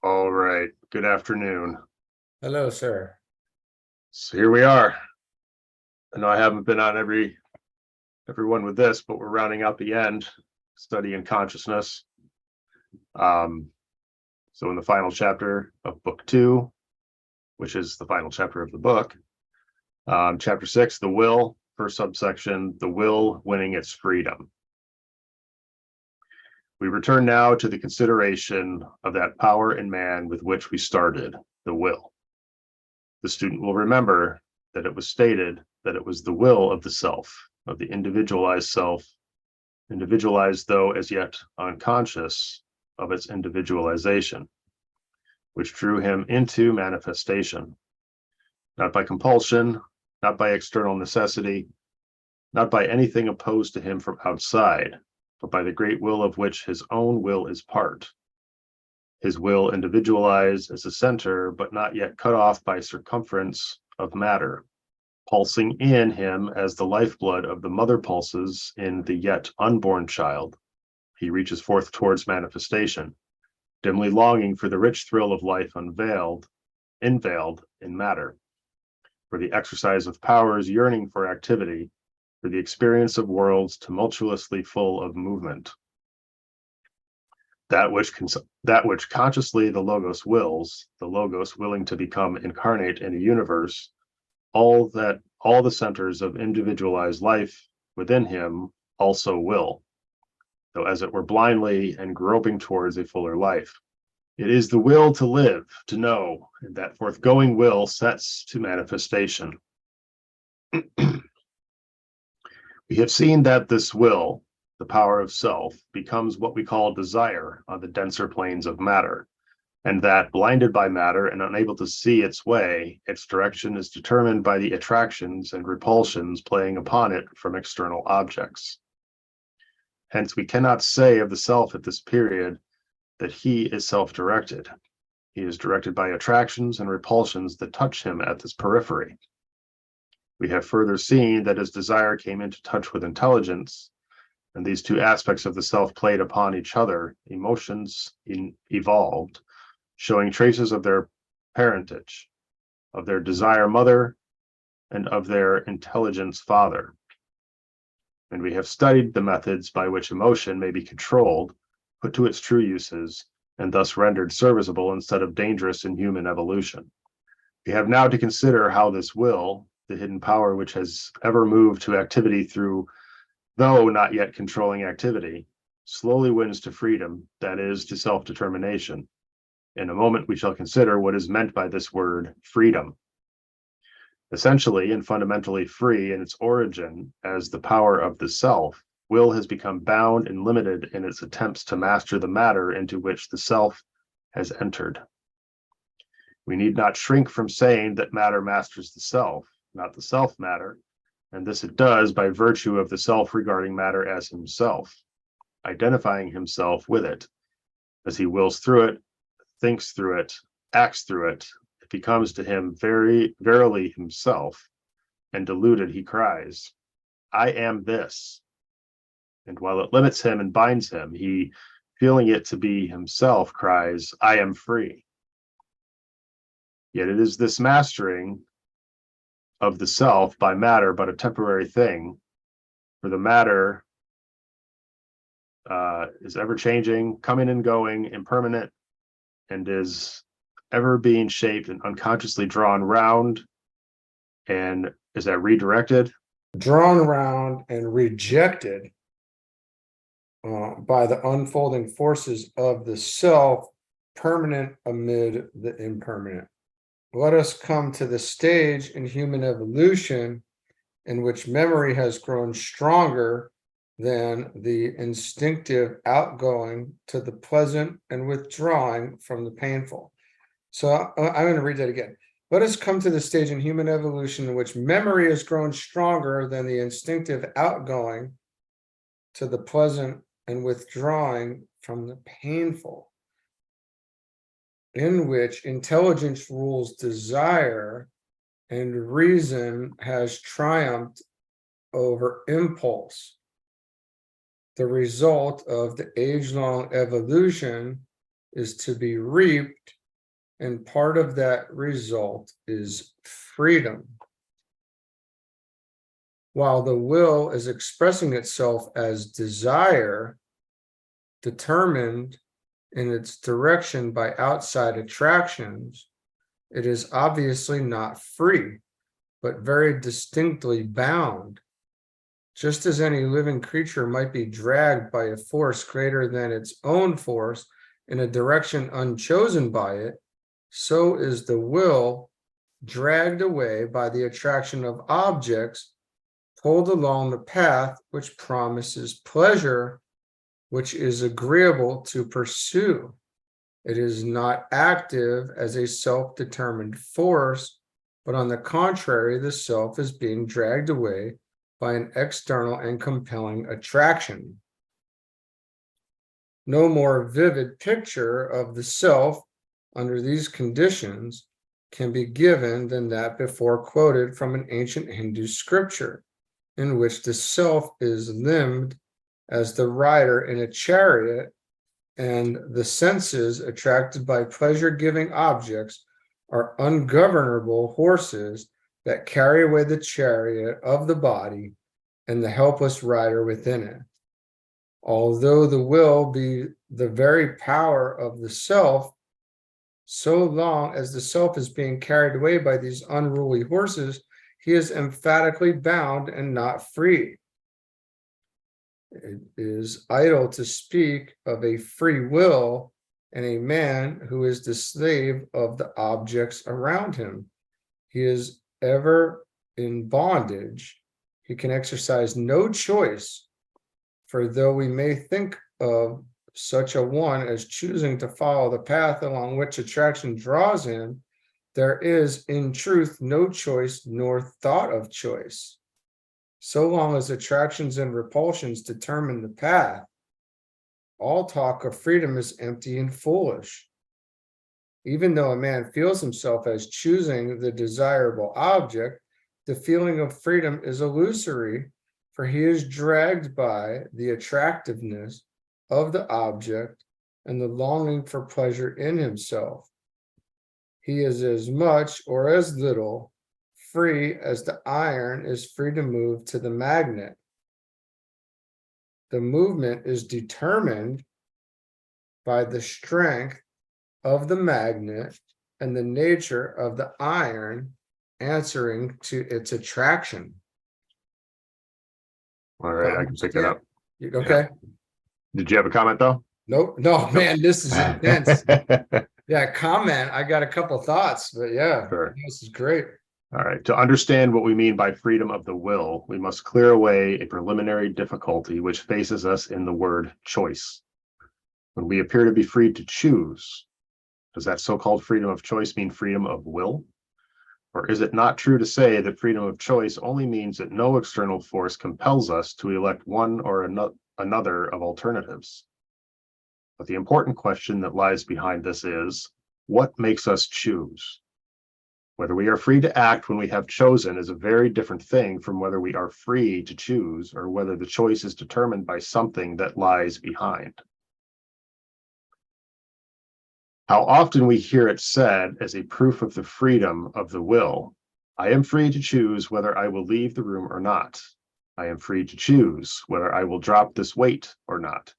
All right. Good afternoon. Hello, sir. So here we are. I know I haven't been on everyone with this, but we're rounding out the end, studying consciousness. So in the final chapter of book 2, which is the final chapter of the book, chapter 6, the will, first subsection, the will winning its freedom. We return now to the consideration of that power in man with which we started, the will. The student will remember that it was stated that it was the will of the self, of the individualized self, individualized though as yet unconscious of its individualization, which drew him into manifestation, not by compulsion, not by external necessity, not by anything opposed to him from outside, but by the great will of which his own will is part. His will individualized as a center, but not yet cut off by circumference of matter, pulsing in him as the lifeblood of the mother pulses in the yet unborn child. He reaches forth towards manifestation, dimly longing for the rich thrill of life unveiled, inveiled in matter, for the exercise of powers yearning for activity, for the experience of worlds tumultuously full of movement. That which consciously the Logos wills, the Logos willing to become incarnate in a universe, all the centers of individualized life within him also will, though as it were blindly and groping towards a fuller life. It is the will to live, to know, and that forthgoing will sets to manifestation. We have seen that this will, the power of self, becomes what we call desire on the denser planes of matter, and that, blinded by matter and unable to see its way, its direction is determined by the attractions and repulsions playing upon it from external objects. Hence, we cannot say of the self at this period that he is self-directed. He is directed by attractions and repulsions that touch him at this periphery. We have further seen that as desire came into touch with intelligence, and these two aspects of the self played upon each other, emotions evolved, showing traces of their parentage, of their desire mother, and of their intelligence father. And we have studied the methods by which emotion may be controlled, put to its true uses, and thus rendered serviceable instead of dangerous in human evolution. We have now to consider how this will, the hidden power which has ever moved to activity through, though not yet controlling activity, slowly wins to freedom, that is, to self-determination. In a moment, we shall consider what is meant by this word, freedom. Essentially and fundamentally free in its origin as the power of the self, will has become bound and limited in its attempts to master the matter into which the self has entered. We need not shrink from saying that matter masters the self, not the self matter, and this it does by virtue of the self regarding matter as himself, identifying himself with it. As he wills through it, thinks through it, acts through it, it becomes to him verily himself, and deluded he cries, I am this. And while it limits him and binds him, he, feeling it to be himself, cries, I am free. Yet it is this mastering of the self by matter but a temporary thing, for the matter is ever changing, coming and going, impermanent, and is ever being shaped and unconsciously drawn round. And is that redirected? Drawn around and rejected by the unfolding forces of the self, permanent amid the impermanent. Let us come to the stage in human evolution in which memory has grown stronger than the instinctive outgoing to the pleasant and withdrawing from the painful. So I'm going to read that again. Let us come to the stage in human evolution in which memory has grown stronger than the instinctive outgoing to the pleasant and withdrawing from the painful, in which intelligence rules desire and reason has triumphed over impulse, the result of the age-long evolution is to be reaped, and part of that result is freedom. While the will is expressing itself as desire, determined in its direction by outside attractions, it is obviously not free, but very distinctly bound. Just as any living creature might be dragged by a force greater than its own force in a direction unchosen by it, so is the will dragged away by the attraction of objects pulled along the path which promises pleasure, which is agreeable to pursue. It is not active as a self-determined force, but on the contrary, the self is being dragged away by an external and compelling attraction. No more vivid picture of the self under these conditions can be given than that before quoted from an ancient Hindu scripture, in which the self is limned as the rider in a chariot, and the senses attracted by pleasure-giving objects are ungovernable horses that carry away the chariot of the body and the helpless rider within it. Although the will be the very power of the self, so long as the self is being carried away by these unruly horses, he is emphatically bound and not free. It is idle to speak of a free will and a man who is the slave of the objects around him. He is ever in bondage. He can exercise no choice, for though we may think of such a one as choosing to follow the path along which attraction draws him, there is in truth no choice nor thought of choice. So long as attractions and repulsions determine the path, all talk of freedom is empty and foolish. Even though a man feels himself as choosing the desirable object, the feeling of freedom is illusory, for he is dragged by the attractiveness of the object and the longing for pleasure in himself. He is as much or as little free as the iron is free to move to the magnet. The movement is determined by the strength of the magnet and the nature of the iron answering to its attraction. All right, I can pick it up. Okay. Did you have a comment though? Nope. No, man, this is intense. Yeah, comment. I got a couple thoughts, but yeah, Sure. this is great. All right. To understand what we mean by freedom of the will, we must clear away a preliminary difficulty which faces us in the word choice. When we appear to be free to choose, does that so-called freedom of choice mean freedom of will? Or is it not true to say that freedom of choice only means that no external force compels us to elect one or another of alternatives? But the important question that lies behind this is, what makes us choose? Whether we are free to act when we have chosen is a very different thing from whether we are free to choose or whether the choice is determined by something that lies behind. How often we hear it said as a proof of the freedom of the will, I am free to choose whether I will leave the room or not. I am free to choose whether I will drop this weight or not.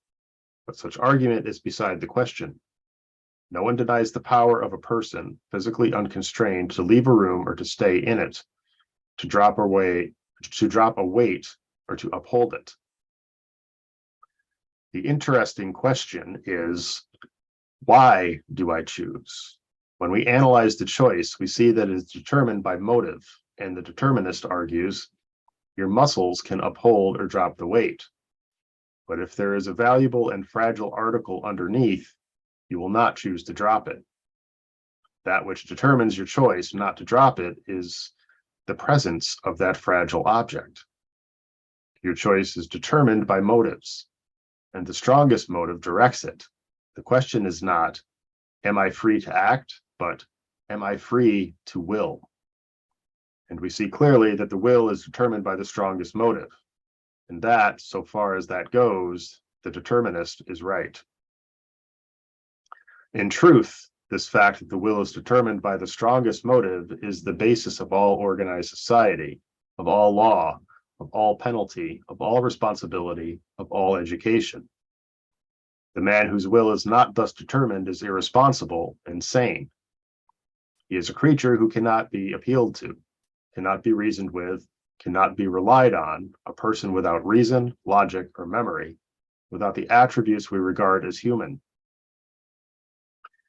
But such argument is beside the question. No one denies the power of a person, physically unconstrained, to leave a room or to stay in it, to drop a weight or to uphold it. The interesting question is, why do I choose? When we analyze the choice, we see that it is determined by motive, and the determinist argues, your muscles can uphold or drop the weight. But if there is a valuable and fragile article underneath, you will not choose to drop it. That which determines your choice not to drop it is the presence of that fragile object. Your choice is determined by motives, and the strongest motive directs it. The question is not, am I free to act, but am I free to will? And we see clearly that the will is determined by the strongest motive, and that, so far as that goes, the determinist is right. In truth, this fact that the will is determined by the strongest motive is the basis of all organized society, of all law, of all penalty, of all responsibility, of all education. The man whose will is not thus determined is irresponsible and sane. He is a creature who cannot be appealed to, cannot be reasoned with, cannot be relied on, a person without reason, logic, or memory, without the attributes we regard as human.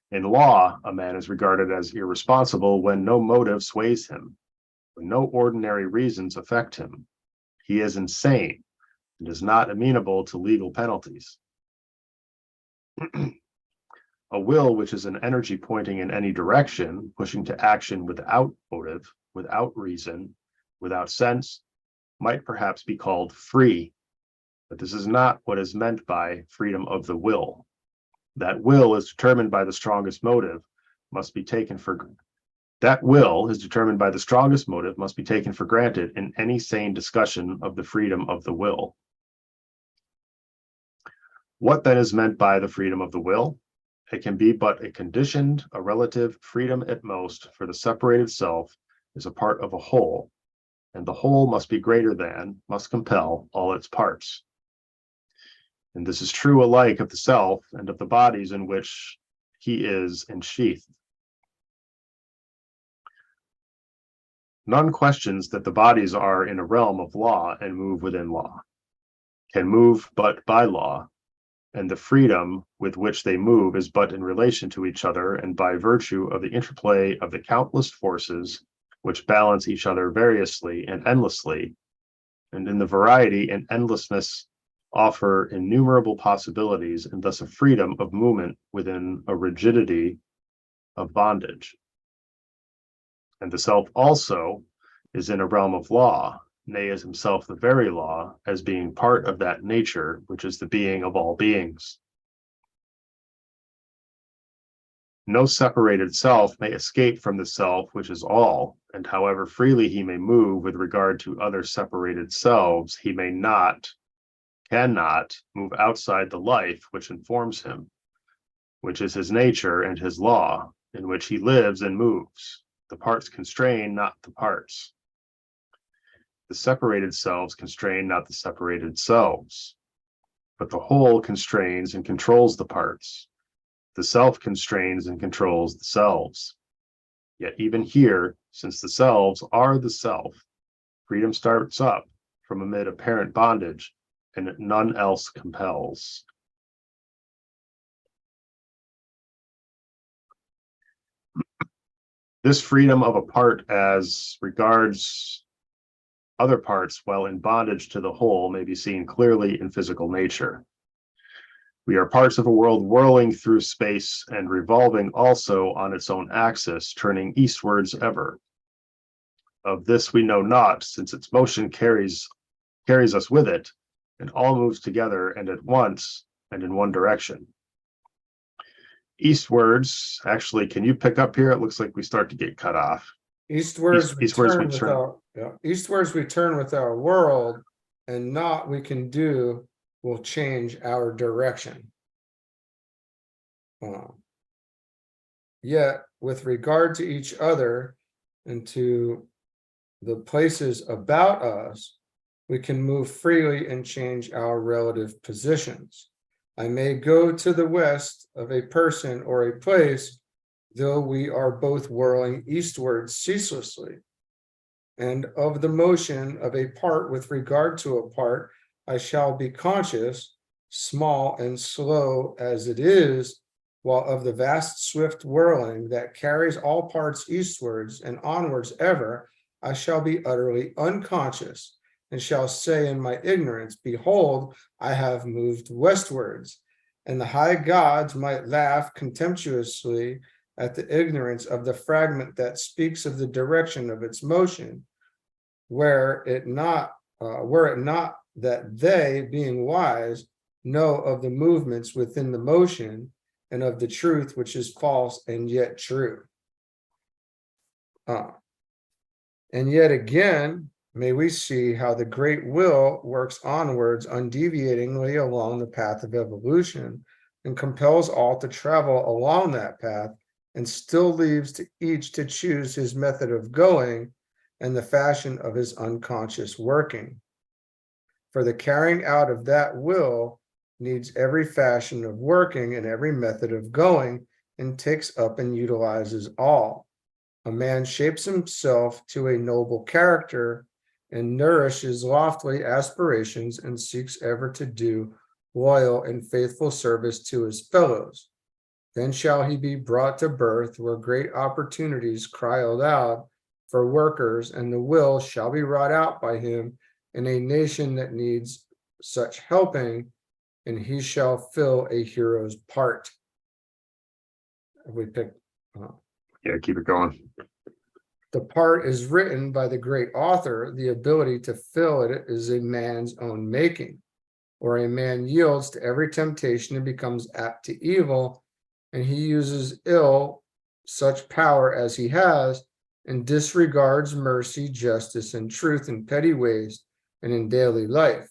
In law, a man is regarded as irresponsible when no motive sways him, when no ordinary reasons affect him. He is insane and is not amenable to legal penalties. A will which is an energy pointing in any direction, pushing to action without motive, without reason, without sense, might perhaps be called free, but this is not what is meant by freedom of the will. That will is determined by the strongest motive must be taken for granted in any sane discussion of the freedom of the will. What then is meant by the freedom of the will? It can be but a conditioned, a relative freedom at most, for the separated self is a part of a whole, and the whole must be greater than, must compel all its parts. And this is true alike of the self and of the bodies in which he is ensheathed. None questions that the bodies are in a realm of law and move within law, can move but by law, and the freedom with which they move is but in relation to each other and by virtue of the interplay of the countless forces which balance each other variously and endlessly, and in the variety and endlessness offer innumerable possibilities, and thus a freedom of movement within a rigidity of bondage. And the self also is in a realm of law, nay, is himself the very law, as being part of that nature which is the being of all beings. No separated self may escape from the self which is all, and however freely he may move with regard to other separated selves, he may not, cannot move outside the life which informs him, which is his nature and his law, in which he lives and moves. The parts constrain, not the parts. The separated selves constrain not the separated selves, but the whole constrains and controls the parts. The self constrains and controls the selves. Yet even here, since the selves are the self, freedom starts up from amid apparent bondage, and none else compels. This freedom of a part as regards other parts while in bondage to the whole may be seen clearly in physical nature. We are parts of a world whirling through space and revolving also on its own axis, turning eastwards ever. Of this we know not, since its motion carries us with it, and all moves together and at once and in one direction. Eastwards, actually, can you pick up here? It looks like we start to get cut off. Eastwards we Eastwards turn we with turn. our eastwards we turn with our world, and naught we can do will change our direction. Yet, with regard to each other and to the places about us, we can move freely and change our relative positions. I may go to the west of a person or a place, though we are both whirling eastward ceaselessly. And of the motion of a part with regard to a part, I shall be conscious, small and slow as it is, while of the vast swift whirling that carries all parts eastwards and onwards ever, I shall be utterly unconscious, and shall say in my ignorance, behold, I have moved westwards. And the high gods might laugh contemptuously at the ignorance of the fragment that speaks of the direction of its motion, were it not that they, being wise, know of the movements within the motion, and of the truth which is false and yet true. And yet again, may we see how the great will works onwards undeviatingly along the path of evolution and compels all to travel along that path, and still leaves to each to choose his method of going and the fashion of his unconscious working. For the carrying out of that will needs every fashion of working and every method of going, and takes up and utilizes all. A man shapes himself to a noble character and nourishes lofty aspirations and seeks ever to do loyal and faithful service to his fellows. Then shall he be brought to birth where great opportunities cry aloud for workers, and the will shall be wrought out by him in a nation that needs such helping, and he shall fill a hero's part. We picked Yeah, keep it going. the part is written by the great author. The ability to fill it is a man's own making, or a man yields to every temptation and becomes apt to evil, and he uses ill such power as he has, and disregards mercy, justice, and truth in petty ways and in daily life.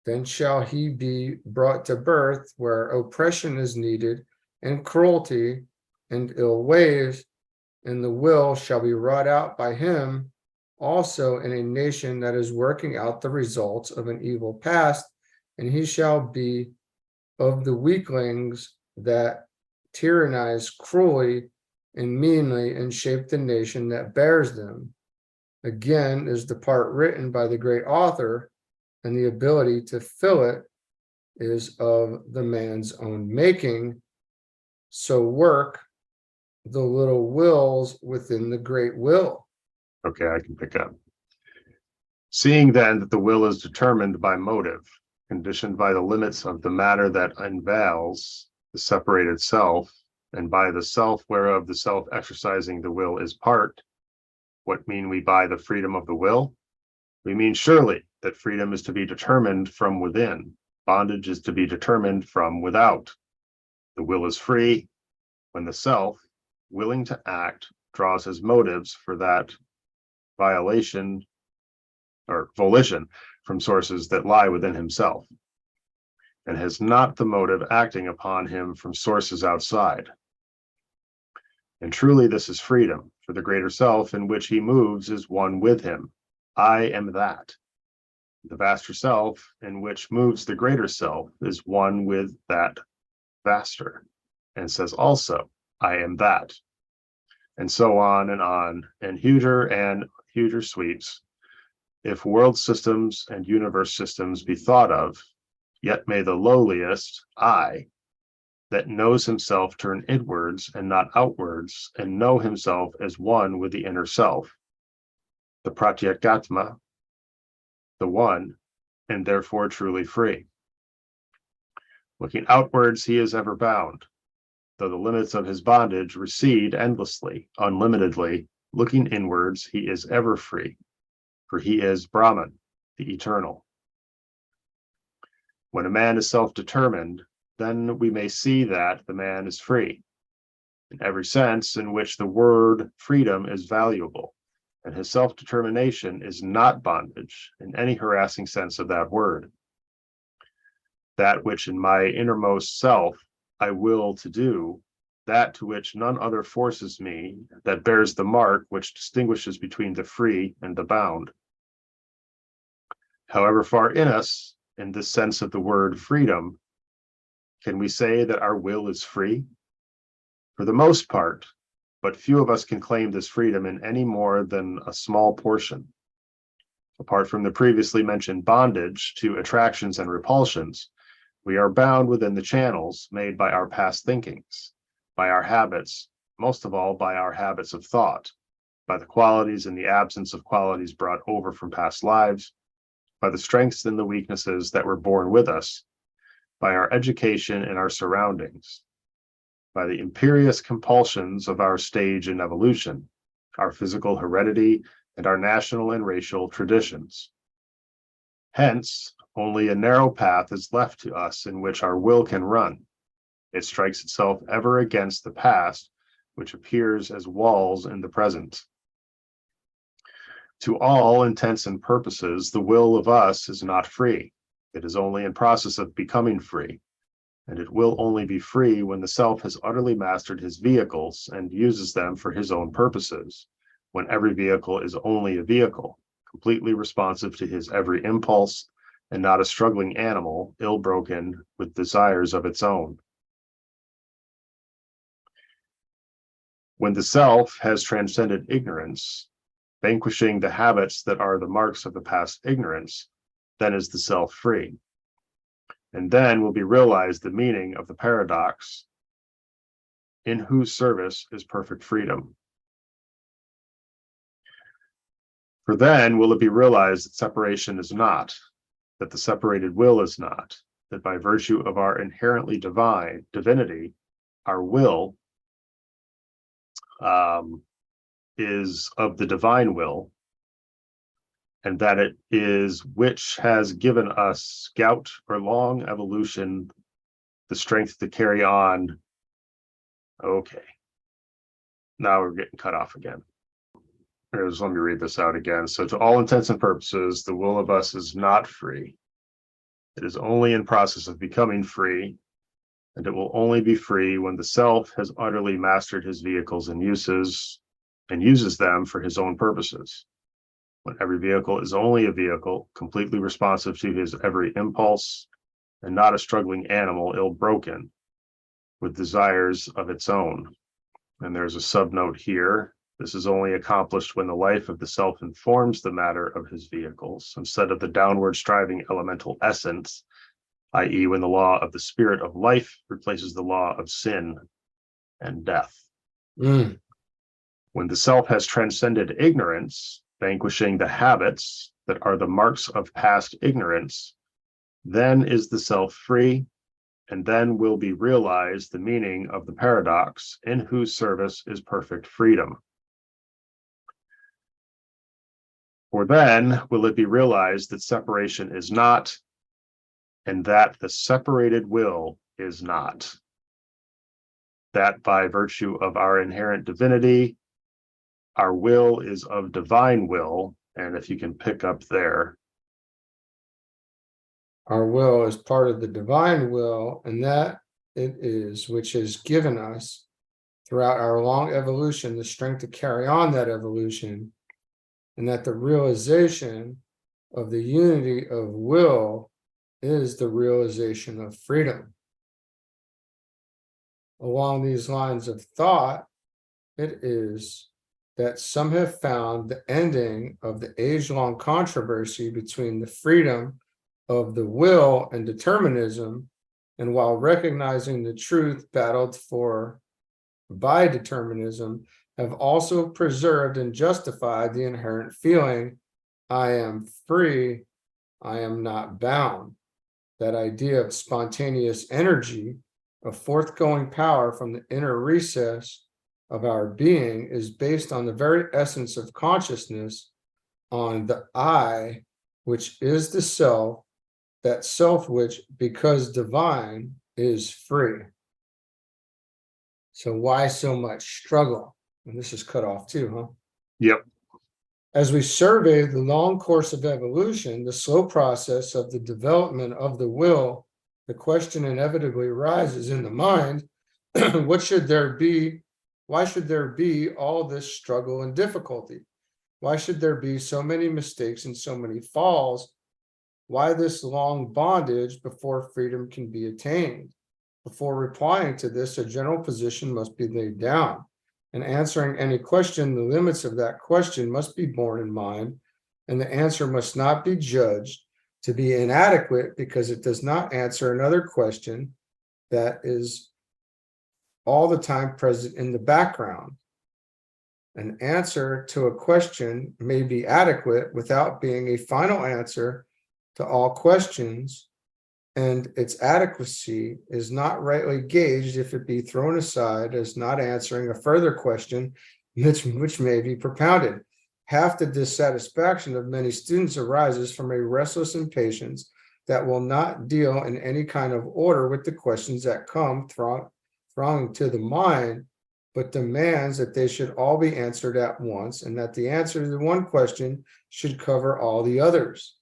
Then shall he be brought to birth where oppression is needed, and cruelty and ill ways, and the will shall be wrought out by him also in a nation that is working out the results of an evil past, and he shall be of the weaklings that tyrannize cruelly and meanly and shape the nation that bears them. Again is the part written by the great author, and the ability to fill it is of the man's own making. So work the little wills within the great will. Okay, I can pick up. Seeing then that the will is determined by motive, conditioned by the limits of the matter that unveils the separated self, and by the self whereof the self exercising the will is part, what mean we by the freedom of the will? We mean surely that freedom is to be determined from within, bondage is to be determined from without. The will is free when the self, willing to act, draws his motives for that violation or volition from sources that lie within himself, and has not the motive acting upon him from sources outside. And truly this is freedom, for the greater self in which he moves is one with him. I am that. The vaster self in which moves the greater self is one with that vaster, and says also, I am that. And so on, and huger sweeps. If world systems and universe systems be thought of, yet may the lowliest I, that knows himself, turn inwards and not outwards, and know himself as one with the inner self, the pratyekatma, the one, and therefore truly free. Looking outwards, he is ever bound, though the limits of his bondage recede endlessly, unlimitedly. Looking inwards, he is ever free, for he is Brahman, the eternal. When a man is self-determined, then we may see that the man is free, in every sense in which the word freedom is valuable, and his self-determination is not bondage in any harassing sense of that word. That which in my innermost self I will to do, that to which none other forces me, that bears the mark which distinguishes between the free and the bound. However far in us, in this sense of the word freedom, can we say that our will is free? For the most part, but few of us can claim this freedom in any more than a small portion. Apart from the previously mentioned bondage to attractions and repulsions, we are bound within the channels made by our past thinkings, by our habits, most of all by our habits of thought, by the qualities and the absence of qualities brought over from past lives, by the strengths and the weaknesses that were born with us, by our education and our surroundings, by the imperious compulsions of our stage in evolution, our physical heredity, and our national and racial traditions. Hence, only a narrow path is left to us in which our will can run. It strikes itself ever against the past, which appears as walls in the present. To all intents and purposes, the will of us is not free. It is only in process of becoming free. and it will only be free when the self has utterly mastered his vehicles and uses them for his own purposes, when every vehicle is only a vehicle, completely responsive to his every impulse, and not a struggling animal, ill-broken with desires of its own. When the self has transcended ignorance, vanquishing the habits that are the marks of the past ignorance, then is the self free. And then will be realized the meaning of the paradox, in whose service is perfect freedom. For then will it be realized that separation is not, that the separated will is not, that by virtue of our inherently divine divinity, our will is of the divine will, and that it is which has given us scout or long evolution the strength to carry on. Okay, now we're getting cut off again. Let me read this out again. So to all intents and purposes, the will of us is not free. It is only in process of becoming free, and it will only be free when the self has utterly mastered his vehicles and uses them for his own purposes. When every vehicle is only a vehicle, completely responsive to his every impulse, and not a struggling animal ill-broken with desires of its own. And there's a subnote here. This is only accomplished when the life of the self informs the matter of his vehicles, instead of the downward striving elemental essence, i.e., when the law of the spirit of life replaces the law of sin and death. When the self has transcended ignorance, vanquishing the habits that are the marks of past ignorance, then is the self free, and then will be realized the meaning of the paradox, in whose service is perfect freedom. For then will it be realized that separation is not, and that the separated will is not. That by virtue of our inherent divinity, our will is of divine will, and if you can pick up there. Our will is part of the divine will, and that it is which has given us throughout our long evolution the strength to carry on that evolution, and that the realization of the unity of will is the realization of freedom. Along these lines of thought, it is that some have found the ending of the age-long controversy between the freedom of the will and determinism, and while recognizing the truth battled for by determinism, have also preserved and justified the inherent feeling, I am free, I am not bound. That idea of spontaneous energy, of forthgoing power from the inner recess of our being, is based on the very essence of consciousness, on the I, which is the self, that self which, because divine, is free. So why so much struggle? And this is cut off too, huh? Yep. As we survey the long course of evolution, the slow process of the development of the will, the question inevitably arises in the mind, what should there be? Why should there be all this struggle and difficulty? Why should there be so many mistakes and so many falls? Why this long bondage before freedom can be attained? Before replying to this, a general position must be laid down. In answering any question, the limits of that question must be borne in mind, and the answer must not be judged to be inadequate because it does not answer another question that is all the time present in the background. An answer to a question may be adequate without being a final answer to all questions, and its adequacy is not rightly gauged if it be thrown aside as not answering a further question which may be propounded. Half the dissatisfaction of many students arises from a restless impatience that will not deal in any kind of order with the questions that come thronging to the mind, but demands that they should all be answered at once, and that the answer to the one question should cover all the others.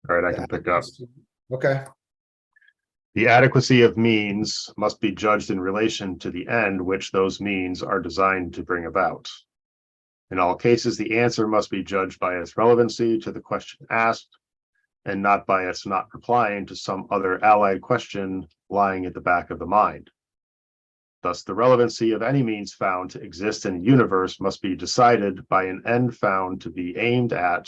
All right, I can pick up. Okay. The adequacy of means must be judged in relation to the end which those means are designed to bring about. In all cases, the answer must be judged by its relevancy to the question asked, and not by its not replying to some other allied question lying at the back of the mind. Thus, the relevancy of any means found to exist in a universe must be decided by an end found to be aimed at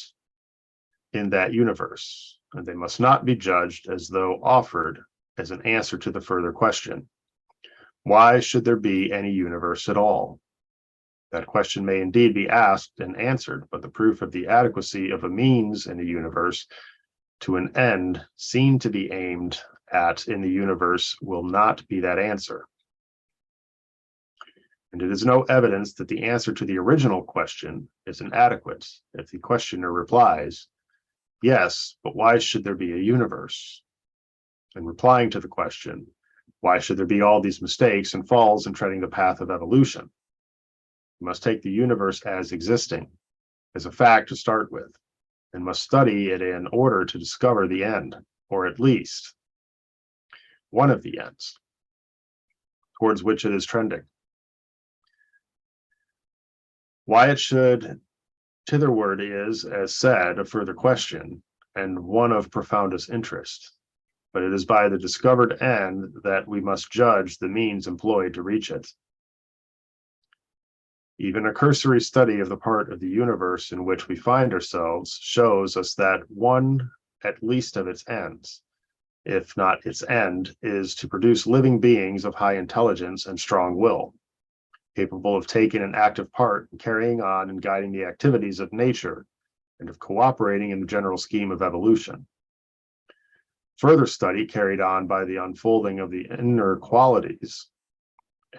in that universe, and they must not be judged as though offered as an answer to the further question, why should there be any universe at all? That question may indeed be asked and answered, but the proof of the adequacy of a means in a universe to an end seen to be aimed at in the universe will not be that answer. And it is no evidence that the answer to the original question is inadequate if the questioner replies, yes, but why should there be a universe? And replying to the question, why should there be all these mistakes and falls in treading the path of evolution? You must take the universe as existing, as a fact to start with, and must study it in order to discover the end, or at least one of the ends towards which it is trending. Why it should thitherward is, as said, a further question, and one of profoundest interest. But it is by the discovered end that we must judge the means employed to reach it. Even a cursory study of the part of the universe in which we find ourselves shows us that one, at least, of its ends, if not its end, is to produce living beings of high intelligence and strong will, capable of taking an active part in carrying on and guiding the activities of nature and of cooperating in the general scheme of evolution. Further study carried on by the unfolding of the inner qualities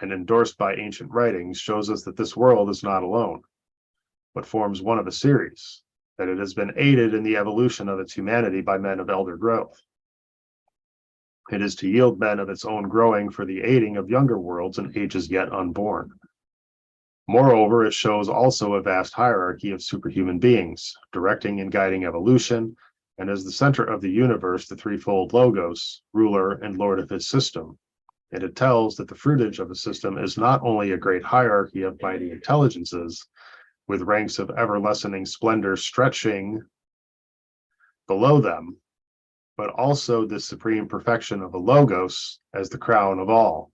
and endorsed by ancient writings shows us that this world is not alone, but forms one of a series, that it has been aided in the evolution of its humanity by men of elder growth. It is to yield men of its own growing for the aiding of younger worlds and ages yet unborn. Moreover, it shows also a vast hierarchy of superhuman beings, directing and guiding evolution, and as the center of the universe, the threefold Logos, ruler and lord of his system. And it tells that the fruitage of a system is not only a great hierarchy of mighty intelligences, with ranks of ever-lessening splendor stretching below them, but also the supreme perfection of a Logos as the crown of all.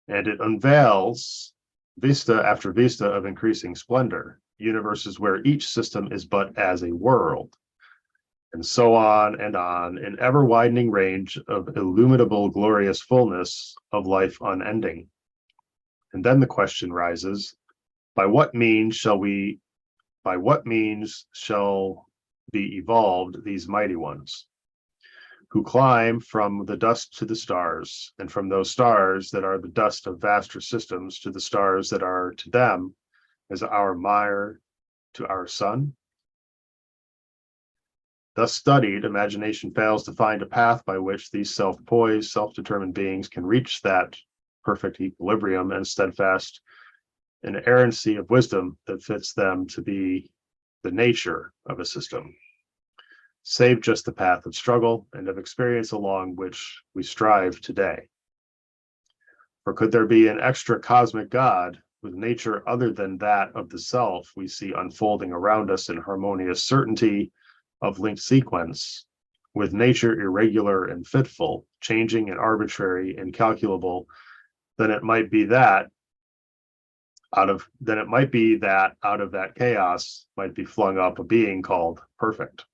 And it unveils vista after vista of increasing splendor, universes where each system is but as a world, and so on and on, an ever-widening range of illimitable glorious fullness of life unending. And then the question rises, by what means shall be evolved these mighty ones, who climb from the dust to the stars, and from those stars that are the dust of vaster systems to the stars that are to them as our mire to our sun? Thus studied, imagination fails to find a path by which these self-poised, self-determined beings can reach that perfect equilibrium and steadfast inerrancy of wisdom that fits them to be the nature of a system, save just the path of struggle and of experience along which we strive today. For could there be an extra cosmic God with nature other than that of the self we see unfolding around us in harmonious certainty of linked sequence, with nature irregular and fitful, changing and arbitrary and calculable, then it might be that out of that chaos might be flung up a being called perfect.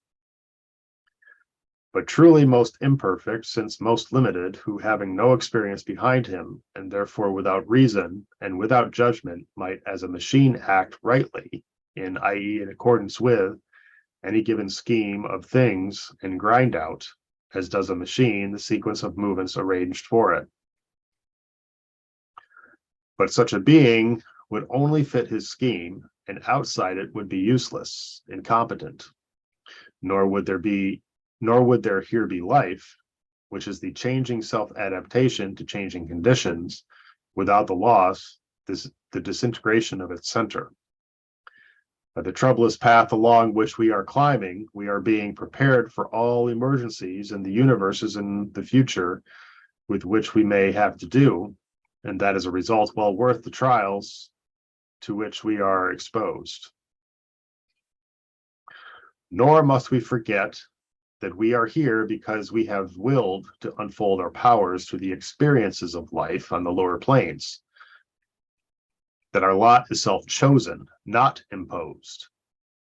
But truly most imperfect, since most limited, who having no experience behind him, and therefore without reason and without judgment, might as a machine act rightly, i.e. in accordance with, any given scheme of things and grind out, as does a machine, the sequence of movements arranged for it. But such a being would only fit his scheme, and outside it would be useless, incompetent, nor would there here be life, which is the changing self-adaptation to changing conditions, without the loss, the disintegration of its center. By the troublous path along which we are climbing, we are being prepared for all emergencies and the universes in the future with which we may have to do, and that is a result well worth the trials to which we are exposed. Nor must we forget that we are here because we have willed to unfold our powers through the experiences of life on the lower planes, that our lot is self-chosen, not imposed,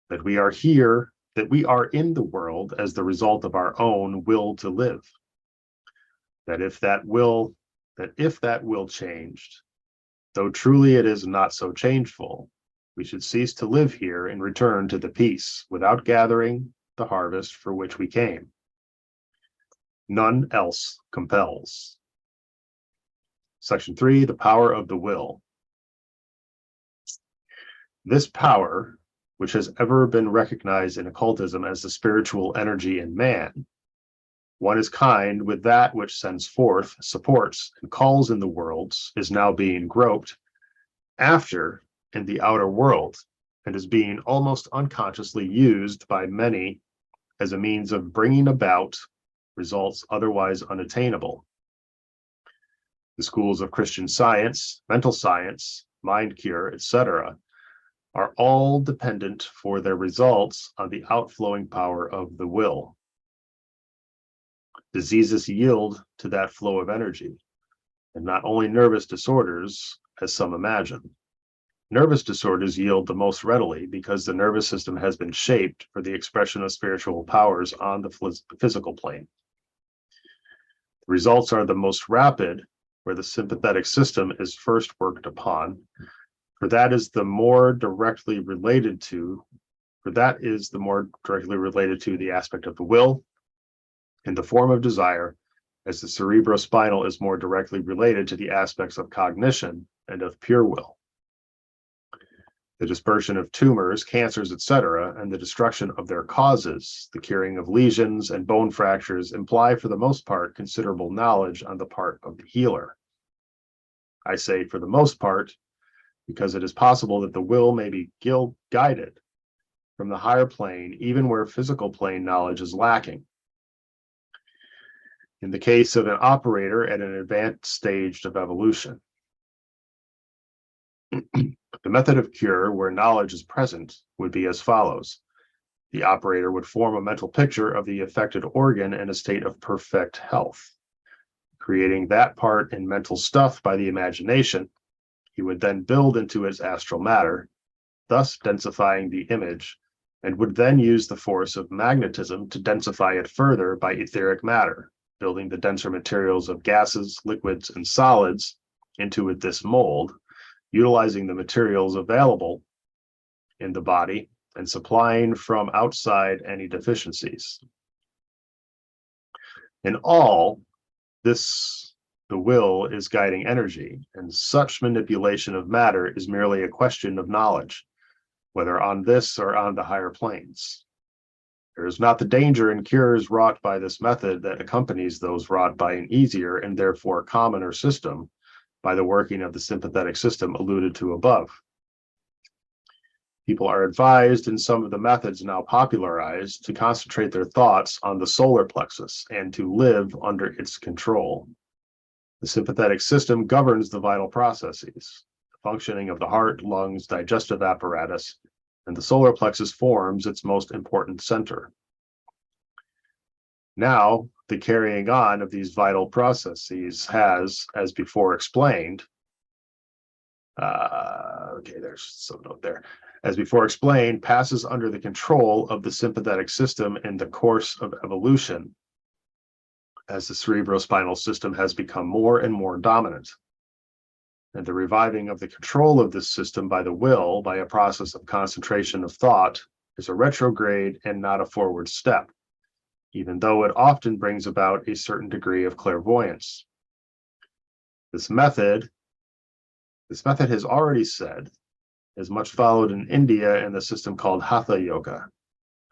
that we are here, that we are in the world as the result of our own will to live, that if that will changed, though truly it is not so changeful, we should cease to live here and return to the peace without gathering the harvest for which we came. None else compels. Section 3, the power of the will. This power, which has ever been recognized in occultism as the spiritual energy in man, one is kind with that which sends forth, supports, and calls in the worlds, is now being groped after in the outer world, and is being almost unconsciously used by many as a means of bringing about results otherwise unattainable. The schools of Christian Science, mental science, mind cure, etc., are all dependent for their results on the outflowing power of the will. Diseases yield to that flow of energy, and not only nervous disorders, as some imagine. Nervous disorders yield the most readily because the nervous system has been shaped for the expression of spiritual powers on the physical plane. The results are the most rapid where the sympathetic system is first worked upon, for that is the more directly related to the aspect of the will in the form of desire, as the cerebrospinal is more directly related to the aspects of cognition and of pure will. The dispersion of tumors, cancers, etc., and the destruction of their causes, the curing of lesions and bone fractures, imply for the most part considerable knowledge on the part of the healer. I say for the most part, because it is possible that the will may be guided from the higher plane, even where physical plane knowledge is lacking. In the case of an operator at an advanced stage of evolution, the method of cure where knowledge is present would be as follows. The operator would form a mental picture of the affected organ in a state of perfect health. Creating that part in mental stuff by the imagination, he would then build into its astral matter, thus densifying the image, and would then use the force of magnetism to densify it further by etheric matter, building the denser materials of gases, liquids, and solids into this mold, utilizing the materials available in the body and supplying from outside any deficiencies. In all, the will is guiding energy, and such manipulation of matter is merely a question of knowledge, whether on this or on the higher planes. There is not the danger in cures wrought by this method that accompanies those wrought by an easier and therefore commoner system by the working of the sympathetic system alluded to above. People are advised in some of the methods now popularized to concentrate their thoughts on the solar plexus and to live under its control. The sympathetic system governs the vital processes, the functioning of the heart, lungs, digestive apparatus, and the solar plexus forms its most important center. Now, the carrying on of these vital processes has, as before explained, there's some note there. As before explained, passes under the control of the sympathetic system in the course of evolution, as the cerebrospinal system has become more and more dominant. And the reviving of the control of this system by the will, by a process of concentration of thought, is a retrograde and not a forward step, even though it often brings about a certain degree of clairvoyance. This method has already said, is much followed in India in the system called Hatha Yoga,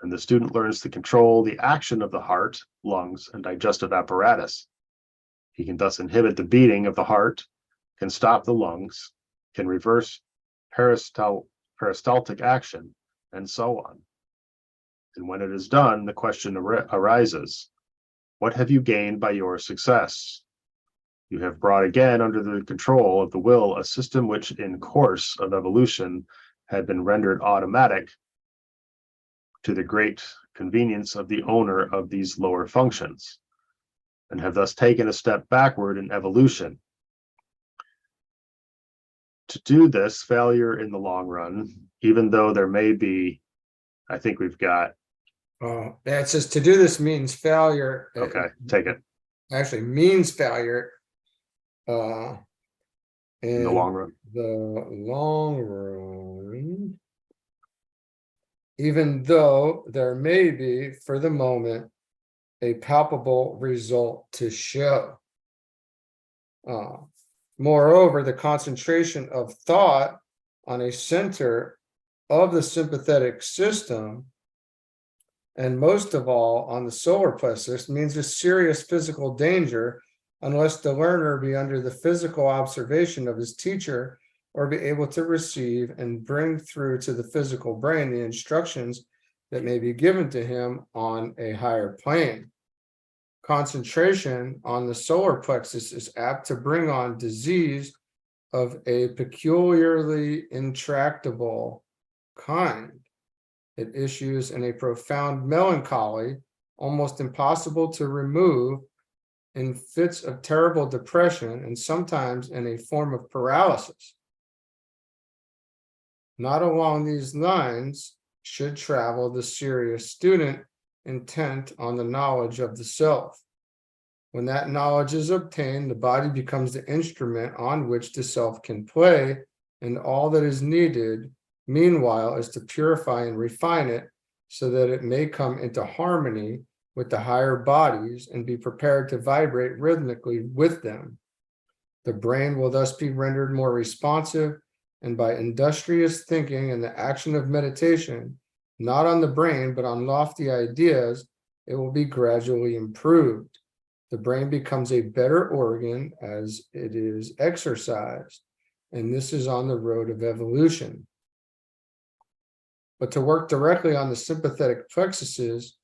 and the student learns to control the action of the heart, lungs, and digestive apparatus. He can thus inhibit the beating of the heart, can stop the lungs, can reverse peristaltic action, and so on. And when it is done, the question arises, what have you gained by your success? You have brought again under the control of the will a system which in course of evolution had been rendered automatic to the great convenience of the owner of these lower functions, and have thus taken a step backward in evolution. To do this, failure in the long run, even though there may be, I think we've got, That says to do this means failure. okay, take it, Actually means failure. in the long run. The long run, even though there may be, for the moment, a palpable result to show. Moreover, the concentration of thought on a center of the sympathetic system, and most of all on the solar plexus, means a serious physical danger unless the learner be under the physical observation of his teacher or be able to receive and bring through to the physical brain the instructions that may be given to him on a higher plane. Concentration on the solar plexus is apt to bring on disease of a peculiarly intractable kind. It issues in a profound melancholy, almost impossible to remove, in fits of terrible depression, and sometimes in a form of paralysis. Not along these lines should travel the serious student intent on the knowledge of the self. When that knowledge is obtained, the body becomes the instrument on which the self can play, and all that is needed, meanwhile, is to purify and refine it so that it may come into harmony with the higher bodies and be prepared to vibrate rhythmically with them. The brain will thus be rendered more responsive, and by industrious thinking and the action of meditation, not on the brain, but on lofty ideas, it will be gradually improved. The brain becomes a better organ as it is exercised, and this is on the road of evolution. But to work directly on the sympathetic plexuses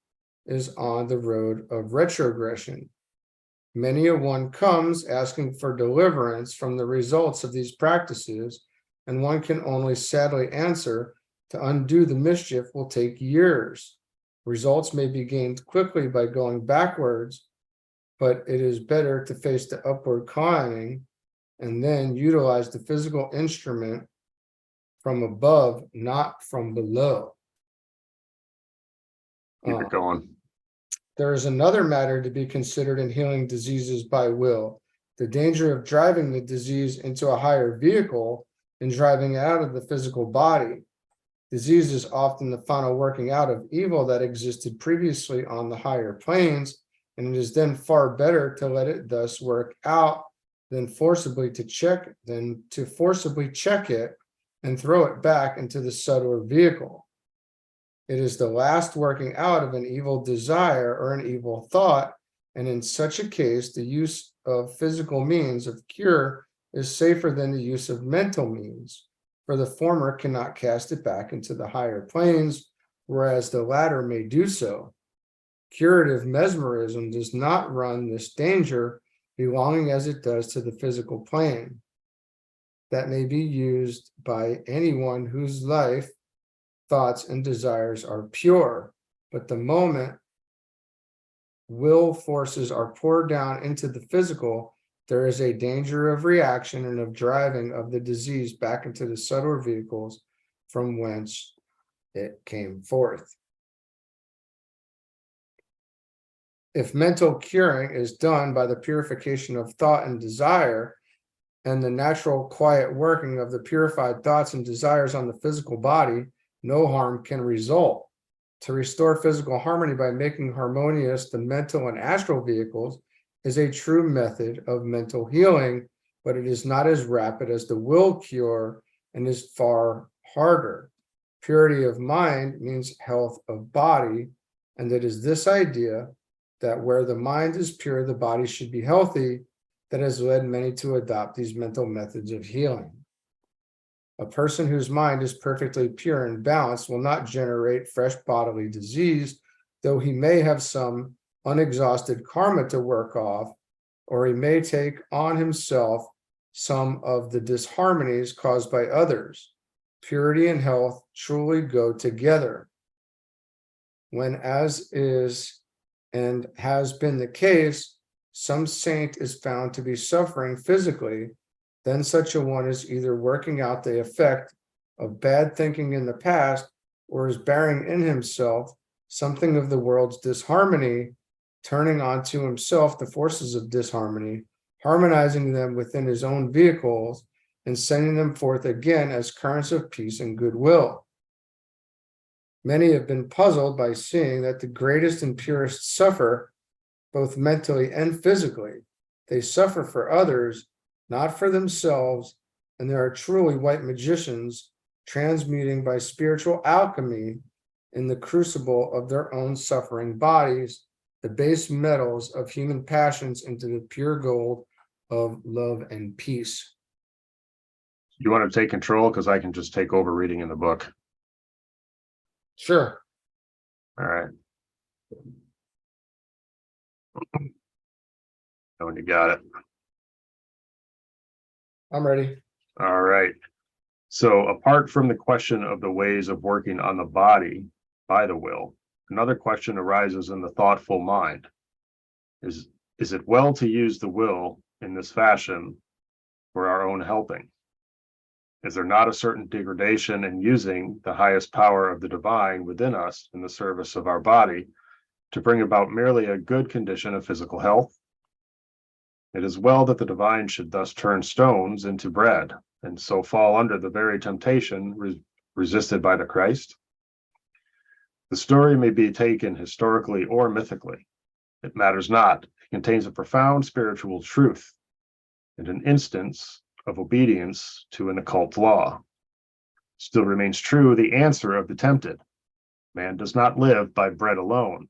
is on the road of retrogression. Many a one comes asking for deliverance from the results of these practices, and one can only sadly answer, to undo the mischief will take years. Results may be gained quickly by going backwards, but it is better to face the upward climbing and then utilize the physical instrument from above, not from below. Keep it going. There is another matter to be considered in healing diseases by will: the danger of driving the disease into a higher vehicle and driving out of the physical body. Disease is often the final working out of evil that existed previously on the higher planes, and it is then far better to let it thus work out than forcibly check it and throw it back into the subtler vehicle. It is the last working out of an evil desire or an evil thought, and in such a case, the use of physical means of cure is safer than the use of mental means, for the former cannot cast it back into the higher planes, whereas the latter may do so. Curative mesmerism does not run this danger, belonging as it does to the physical plane. That may be used by anyone whose life, thoughts, and desires are pure, but the moment will forces are poured down into the physical, there is a danger of reaction and of driving of the disease back into the subtler vehicles from whence it came forth. If mental curing is done by the purification of thought and desire, and the natural quiet working of the purified thoughts and desires on the physical body, no harm can result. To restore physical harmony by making harmonious the mental and astral vehicles is a true method of mental healing, but it is not as rapid as the will cure and is far harder. Purity of mind means health of body, and it is this idea that where the mind is pure, the body should be healthy, that has led many to adopt these mental methods of healing. A person whose mind is perfectly pure and balanced will not generate fresh bodily disease, though he may have some unexhausted karma to work off, or he may take on himself some of the disharmonies caused by others. Purity and health truly go together. When, as is and has been the case, some saint is found to be suffering physically, then such a one is either working out the effect of bad thinking in the past, or is bearing in himself something of the world's disharmony, turning onto himself the forces of disharmony, harmonizing them within his own vehicles, and sending them forth again as currents of peace and goodwill. Many have been puzzled by seeing that the greatest and purest suffer, both mentally and physically. They suffer for others, not for themselves, and there are truly white magicians transmuting by spiritual alchemy in the crucible of their own suffering bodies the base metals of human passions into the pure gold of love and peace. You want to take control? Because I can just take over reading in the book. Sure. All right. When you got it. I'm ready. All right. So apart from the question of the ways of working on the body by the will, another question arises in the thoughtful mind. Is it well to use the will in this fashion for our own helping? Is there not a certain degradation in using the highest power of the divine within us in the service of our body to bring about merely a good condition of physical health? It is well that the divine should thus turn stones into bread, and so fall under the very temptation resisted by the Christ. The story may be taken historically or mythically. It matters not. It contains a profound spiritual truth and an instance of obedience to an occult law. Still remains true the answer of the tempted. Man does not live by bread alone,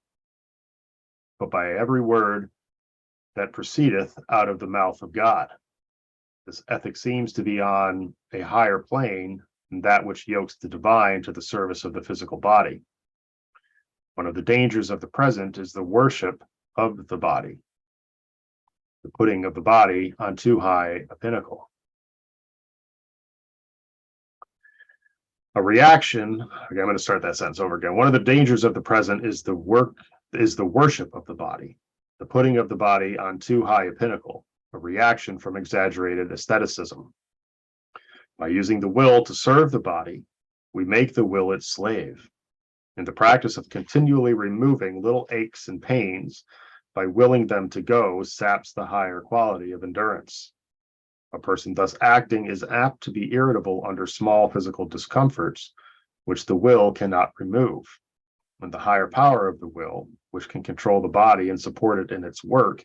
but by every word that proceedeth out of the mouth of God. This ethic seems to be on a higher plane than that which yokes the divine to the service of the physical body. One of the dangers of the present is the worship of the body, the putting of the body on too high a pinnacle. A reaction, okay, I'm going to start that sentence over again. One of the dangers of the present is the worship of the body, the putting of the body on too high a pinnacle, a reaction from exaggerated aestheticism. By using the will to serve the body, we make the will its slave. In the practice of continually removing little aches and pains by willing them to go saps the higher quality of endurance. A person thus acting is apt to be irritable under small physical discomforts, which the will cannot remove. And the higher power of the will, which can control the body and support it in its work,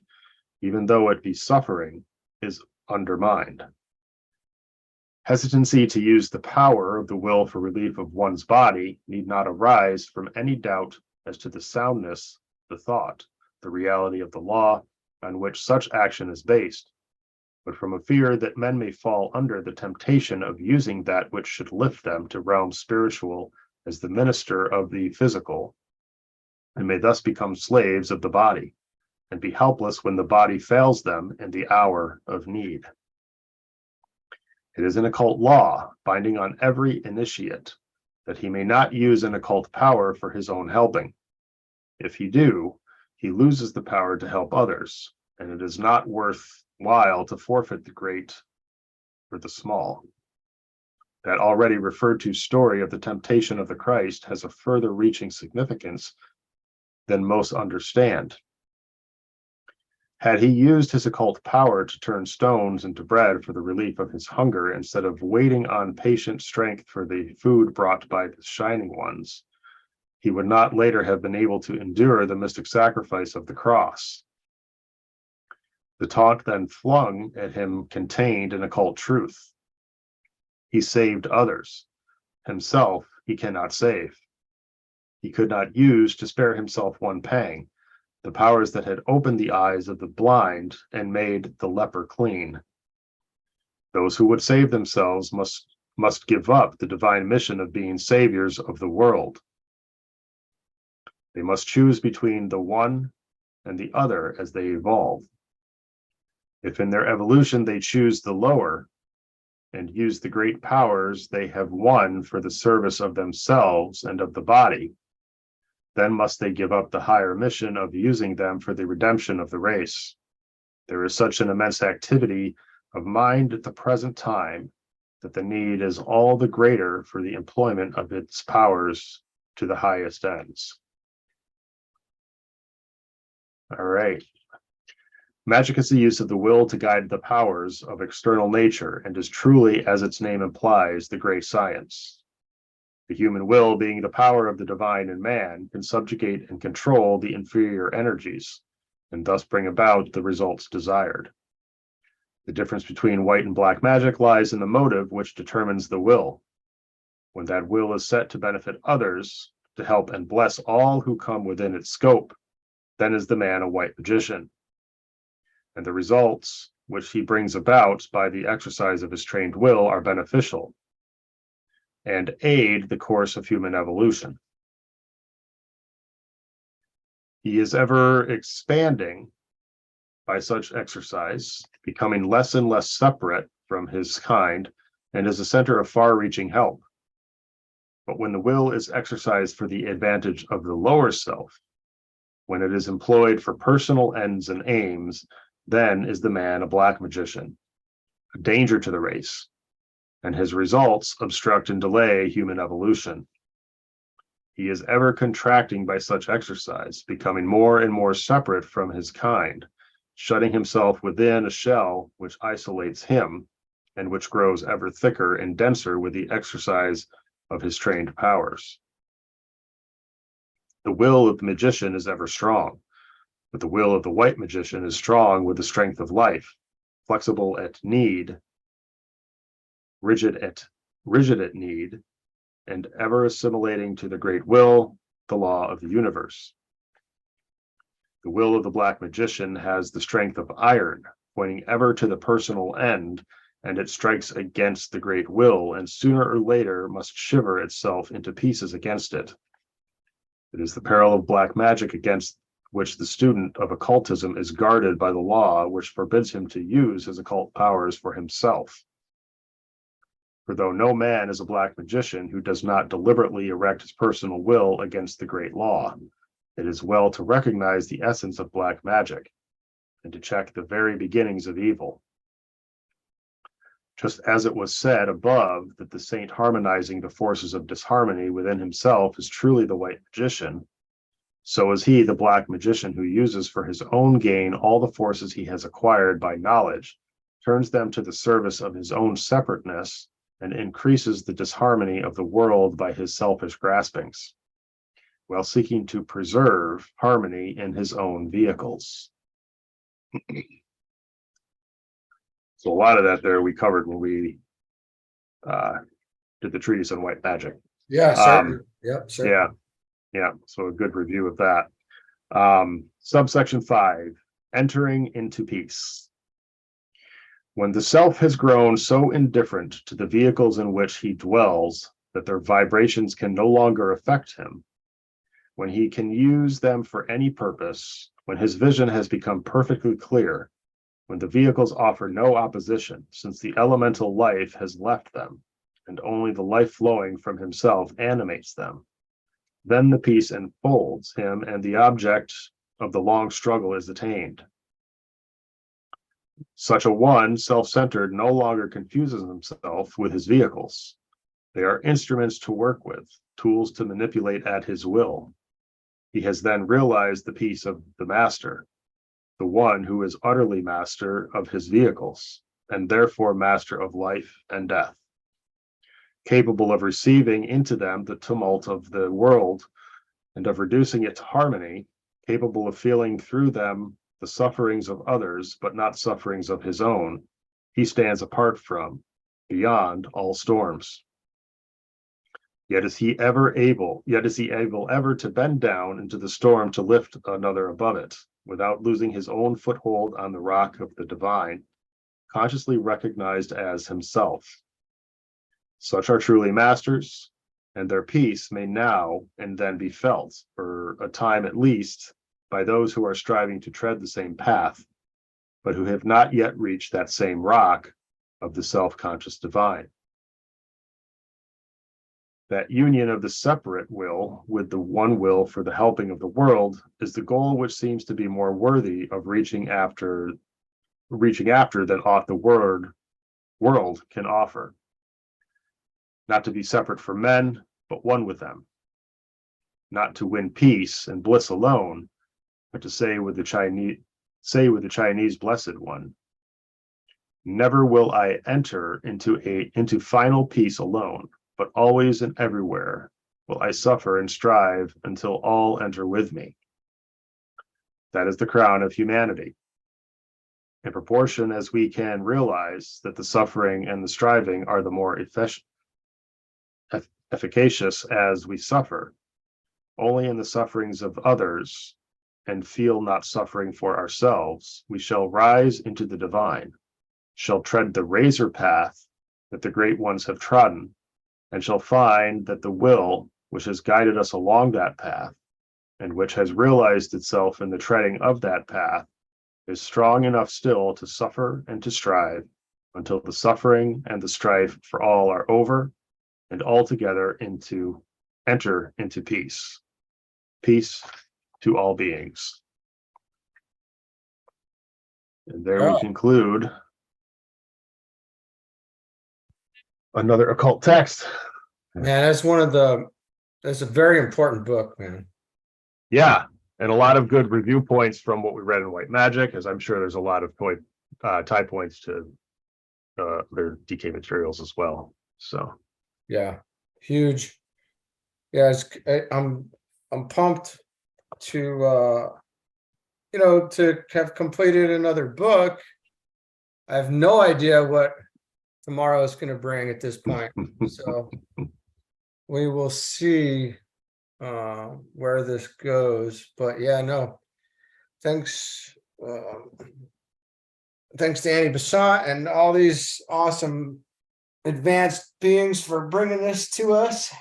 even though it be suffering, is undermined. Hesitancy to use the power of the will for relief of one's body need not arise from any doubt as to the soundness, the thought, the reality of the law on which such action is based, but from a fear that men may fall under the temptation of using that which should lift them to realms spiritual as the minister of the physical, and may thus become slaves of the body, and be helpless when the body fails them in the hour of need. It is an occult law binding on every initiate that he may not use an occult power for his own helping. If he do, he loses the power to help others, and it is not worthwhile to forfeit the great for the small. That already referred to story of the temptation of the Christ has a further reaching significance than most understand. Had he used his occult power to turn stones into bread for the relief of his hunger, instead of waiting on patient strength for the food brought by the shining ones, he would not later have been able to endure the mystic sacrifice of the cross. The taunt then flung at him contained an occult truth. He saved others. Himself he cannot save. He could not use to spare himself one pang the powers that had opened the eyes of the blind and made the leper clean. Those who would save themselves must must give up the divine mission of being saviors of the world. They must choose between the one and the other as they evolve. If in their evolution they choose the lower and use the great powers they have won for the service of themselves and of the body, then must they give up the higher mission of using them for the redemption of the race. There is such an immense activity of mind at the present time that the need is all the greater for the employment of its powers to the highest ends. All right. Magic is the use of the will to guide the powers of external nature and is truly, as its name implies, the great science. The human will, being the power of the divine in man, can subjugate and control the inferior energies and thus bring about the results desired. The difference between white and black magic lies in the motive which determines the will. When that will is set to benefit others, to help and bless all who come within its scope, then is the man a white magician. And the results which he brings about by the exercise of his trained will are beneficial and aid the course of human evolution. He is ever expanding by such exercise, becoming less and less separate from his kind, and is a center of far-reaching help. But when the will is exercised for the advantage of the lower self, when it is employed for personal ends and aims, then is the man a black magician, a danger to the race, and his results obstruct and delay human evolution. He is ever contracting by such exercise, becoming more and more separate from his kind, shutting himself within a shell which isolates him and which grows ever thicker and denser with the exercise of his trained powers. The will of the magician is ever strong, but the will of the white magician is strong with the strength of life, flexible at need, rigid at need, and ever assimilating to the great will, the law of the universe. The will of the black magician has the strength of iron, pointing ever to the personal end, and it strikes against the great will, and sooner or later must shiver itself into pieces against it. It is the peril of black magic against which the student of occultism is guarded by the law, which forbids him to use his occult powers for himself. For though no man is a black magician who does not deliberately erect his personal will against the great law, it is well to recognize the essence of black magic and to check the very beginnings of evil. Just as it was said above that the saint harmonizing the forces of disharmony within himself is truly the white magician, so is he the black magician who uses for his own gain all the forces he has acquired by knowledge, turns them to the service of his own separateness, and increases the disharmony of the world by his selfish graspings, while seeking to preserve harmony in his own vehicles. So a lot of that there we covered when we did the treatise on white magic. Yeah, certainly. Yep, certainly. Yeah. So a good review of that. Subsection 5, entering into peace. When the self has grown so indifferent to the vehicles in which he dwells that their vibrations can no longer affect him, when he can use them for any purpose, when his vision has become perfectly clear, when the vehicles offer no opposition, since the elemental life has left them, and only the life flowing from himself animates them, then the peace enfolds him and the object of the long struggle is attained. Such a one, self-centered, no longer confuses himself with his vehicles. They are instruments to work with, tools to manipulate at his will. He has then realized the peace of the master, the one who is utterly master of his vehicles, and therefore master of life and death, capable of receiving into them the tumult of the world and of reducing it to harmony, capable of feeling through them the sufferings of others, but not sufferings of his own. He stands apart from, beyond all storms. Yet is he able ever to bend down into the storm to lift another above it, without losing his own foothold on the rock of the divine, consciously recognized as himself. Such are truly masters, and their peace may now and then be felt, for a time at least, by those who are striving to tread the same path, but who have not yet reached that same rock of the self-conscious divine. That union of the separate will with the one will for the helping of the world is the goal which seems to be more worthy of reaching after than aught the world can offer. Not to be separate from men, but one with them. Not to win peace and bliss alone, but to say with the Chinese blessed one, never will I enter into final peace alone, but always and everywhere will I suffer and strive until all enter with me. That is the crown of humanity. In proportion as we can realize that the suffering and the striving are the more efficacious as we suffer, only in the sufferings of others, and feel not suffering for ourselves, we shall rise into the divine, shall tread the razor path that the great ones have trodden, and shall find that the will which has guided us along that path, and which has realized itself in the treading of that path, is strong enough still to suffer and to strive until the suffering and the strife for all are over, and altogether enter into peace. Peace to all beings. And there we conclude another occult text. Man, that's a very important book, man. Yeah, and a lot of good review points from what we read in White Magic, as I'm sure there's a lot of tie points to their DK materials as well. So Yeah, huge. Yeah, I'm pumped to to have completed another book. I have no idea what tomorrow is going to bring at this point. So we will see where this goes. But yeah, no. Thanks to Annie Besant and all these awesome advanced beings for bringing this to us.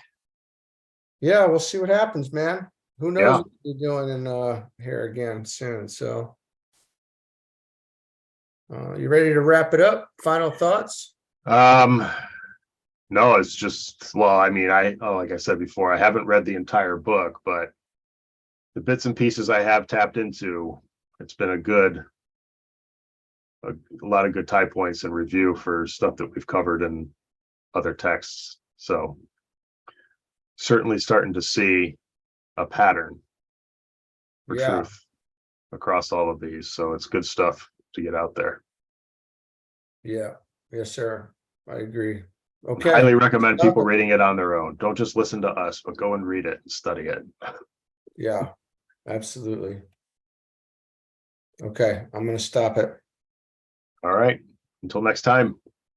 Yeah, we'll see what happens, man. Who knows what we're doing in here again soon. So you ready to wrap it up? Final thoughts? No, it's just, well, I mean, like I said before, I haven't read the entire book, but the bits and pieces I have tapped into, it's been a lot of good tie points and review for stuff that we've covered in other texts. So certainly starting to see a pattern for truth across all of these. So it's good stuff to get out there. Yeah. Yes, sir. I agree. Okay. Highly recommend people reading it on their own. Don't just listen to us, but go and read it and study it. Yeah, absolutely. Okay, I'm going to stop it. All right. Until next time.